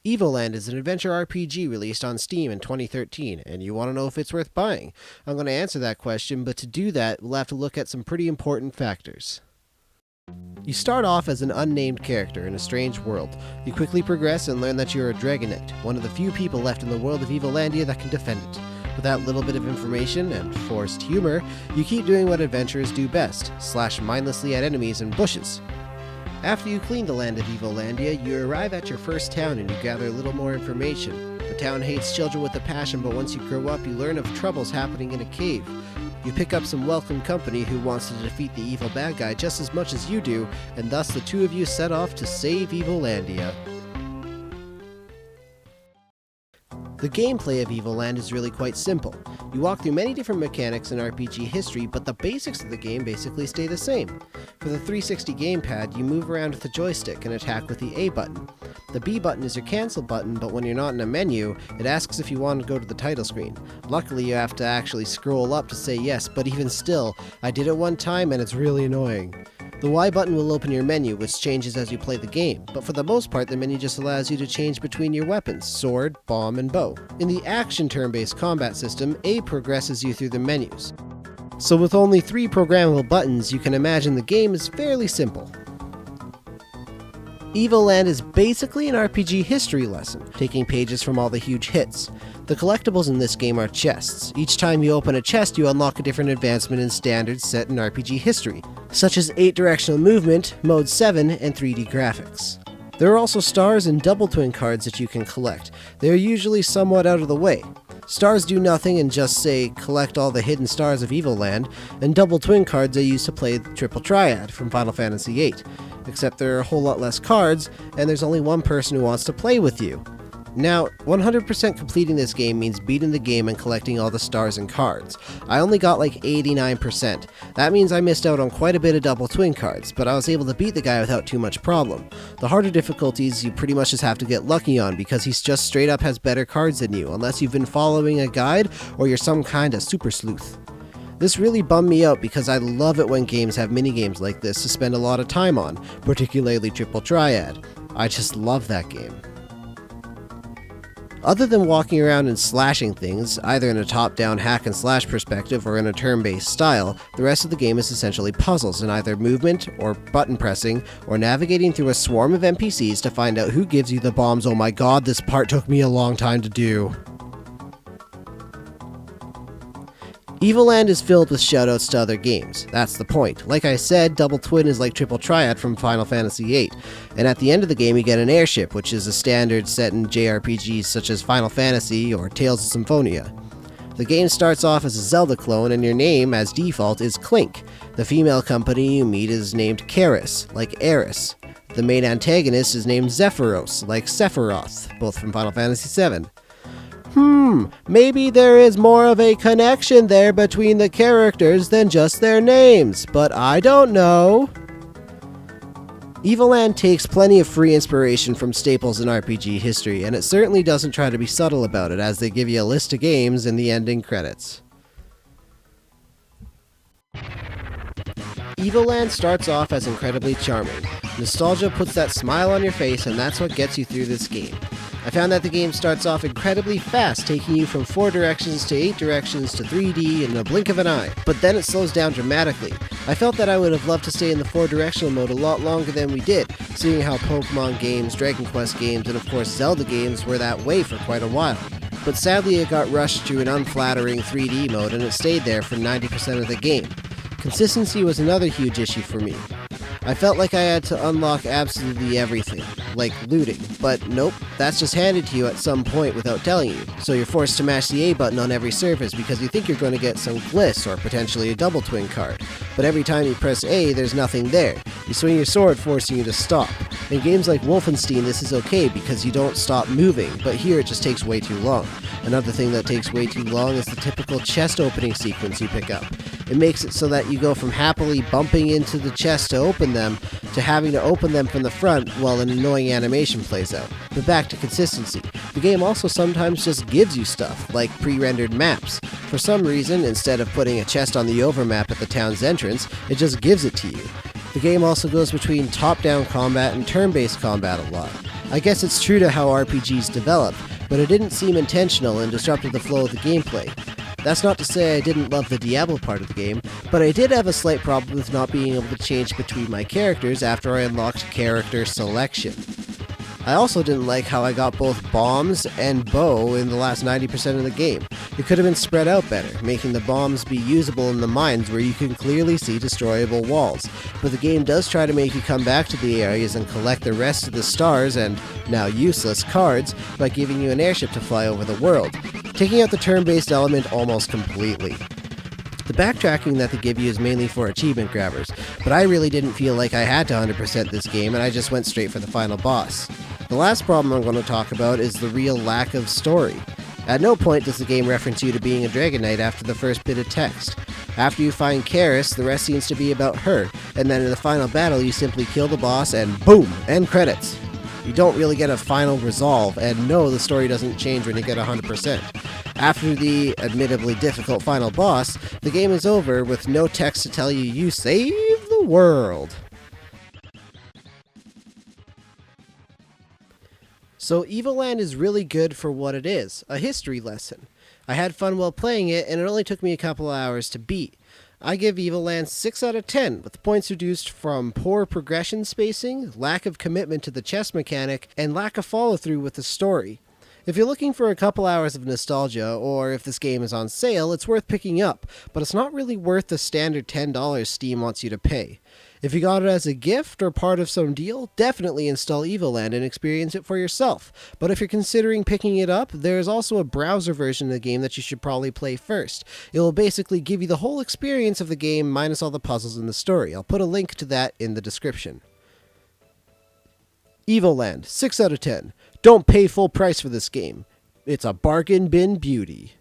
Evoland is an adventure RPG released on Steam in 2013, and you want to know if it's worth buying. I'm going to answer that question, but to do that, we'll have to look at some pretty important factors. You start off as an unnamed character in a strange world. You quickly progress and learn that you're a Dragon Knight, one of the few people left in the world of Evolandia that can defend it. With that little bit of information and forced humor, you keep doing what adventurers do best, slash mindlessly at enemies and bushes. After you clean the land of Evolandia, you arrive at your first town and you gather a little more information. The town hates children with a passion, but once you grow up, you learn of troubles happening in a cave. You pick up some welcome company who wants to defeat the evil bad guy just as much as you do, and thus the two of you set off to save Evolandia. The gameplay of Evoland is really quite simple. You walk through many different mechanics in RPG history, but the basics of the game basically stay the same. For the 360 gamepad, you move around with the joystick and attack with the A button. The B button is your cancel button, but when you're not in a menu, it asks if you want to go to the title screen. Luckily, you have to actually scroll up to say yes, but even still, I did it one time and it's really annoying. The Y button will open your menu, which changes as you play the game, but for the most part the menu just allows you to change between your weapons, sword, bomb, and bow. In the action turn-based combat system, A progresses you through the menus. So with only 3 programmable buttons, you can imagine the game is fairly simple. Evoland is basically an RPG history lesson, taking pages from all the huge hits. The collectibles in this game are chests. Each time you open a chest, you unlock a different advancement in standards set in RPG history, such as 8-directional movement, Mode 7, and 3D graphics. There are also stars and double twin cards that you can collect. They are usually somewhat out of the way. Stars do nothing and just say, collect all the hidden stars of Evoland, and double twin cards are used to play the triple triad from Final Fantasy VIII. Except there are a whole lot less cards, and there's only one person who wants to play with you. Now, 100% completing this game means beating the game and collecting all the stars and cards. I only got like 89%. That means I missed out on quite a bit of double twin cards, but I was able to beat the guy without too much problem. The harder difficulties you pretty much just have to get lucky on because he's just straight up has better cards than you, unless you've been following a guide or you're some kind of super sleuth. This really bummed me out because I love it when games have minigames like this to spend a lot of time on, particularly Triple Triad. I just love that game. Other than walking around and slashing things, either in a top-down hack-and-slash perspective or in a turn-based style, the rest of the game is essentially puzzles in either movement, or button pressing, or navigating through a swarm of NPCs to find out who gives you the bombs. Oh my god, this part took me a long time to do. Evoland is filled with shoutouts to other games. That's the point. Like I said, Double Twin is like Triple Triad from Final Fantasy VIII, and at the end of the game you get an airship, which is a standard set in JRPGs such as Final Fantasy or Tales of Symphonia. The game starts off as a Zelda clone, and your name, as default, is Clink. The female company you meet is named Karis, like Eris. The main antagonist is named Zephyros, like Sephiroth, both from Final Fantasy VII. Maybe there is more of a connection there between the characters than just their names, but I don't know. Evoland takes plenty of free inspiration from staples in RPG history, and it certainly doesn't try to be subtle about it, as they give you a list of games in the ending credits. Evoland starts off as incredibly charming. Nostalgia puts that smile on your face, and that's what gets you through this game. I found that the game starts off incredibly fast, taking you from 4 directions to 8 directions to 3D in a blink of an eye, but then it slows down dramatically. I felt that I would have loved to stay in the 4-directional mode a lot longer than we did, seeing how Pokemon games, Dragon Quest games, and of course Zelda games were that way for quite a while. But sadly it got rushed to an unflattering 3D mode and it stayed there for 90% of the game. Consistency was another huge issue for me. I felt like I had to unlock absolutely everything, like looting, but nope, that's just handed to you at some point without telling you, so you're forced to mash the A button on every surface because you think you're going to get some gliss or potentially a double twin card, but every time you press A, there's nothing there. You swing your sword, forcing you to stop. In games like Wolfenstein, this is okay because you don't stop moving, but here it just takes way too long. Another thing that takes way too long is the typical chest opening sequence you pick up. It makes it so that you go from happily bumping into the chest to open them, to having to open them from the front while an annoying animation plays out. But back to consistency. The game also sometimes just gives you stuff, like pre-rendered maps. For some reason, instead of putting a chest on the overmap at the town's entrance, it just gives it to you. The game also goes between top-down combat and turn-based combat a lot. I guess it's true to how RPGs develop, but it didn't seem intentional and disrupted the flow of the gameplay. That's not to say I didn't love the Diablo part of the game, but I did have a slight problem with not being able to change between my characters after I unlocked character selection. I also didn't like how I got both bombs and bow in the last 90% of the game. It could have been spread out better, making the bombs be usable in the mines where you can clearly see destroyable walls, but the game does try to make you come back to the areas and collect the rest of the stars and, now useless, cards by giving you an airship to fly over the world, taking out the turn-based element almost completely. The backtracking that they give you is mainly for achievement grabbers, but I really didn't feel like I had to 100% this game and I just went straight for the final boss. The last problem I'm going to talk about is the real lack of story. At no point does the game reference you to being a Dragon Knight after the first bit of text. After you find Karis, the rest seems to be about her, and then in the final battle you simply kill the boss and boom! End credits! You don't really get a final resolve, and no, the story doesn't change when you get 100%. After the admittedly difficult final boss, the game is over with no text to tell you saved the world. So Evoland is really good for what it is, a history lesson. I had fun while playing it, and it only took me a couple hours to beat. I give Evoland 6 out of 10, with points reduced from poor progression spacing, lack of commitment to the chess mechanic, and lack of follow-through with the story. If you're looking for a couple hours of nostalgia, or if this game is on sale, it's worth picking up, but it's not really worth the standard $10 Steam wants you to pay. If you got it as a gift or part of some deal, definitely install Evoland and experience it for yourself. But if you're considering picking it up, there's also a browser version of the game that you should probably play first. It will basically give you the whole experience of the game minus all the puzzles in the story. I'll put a link to that in the description. Evoland, 6 out of 10. Don't pay full price for this game. It's a bargain bin beauty.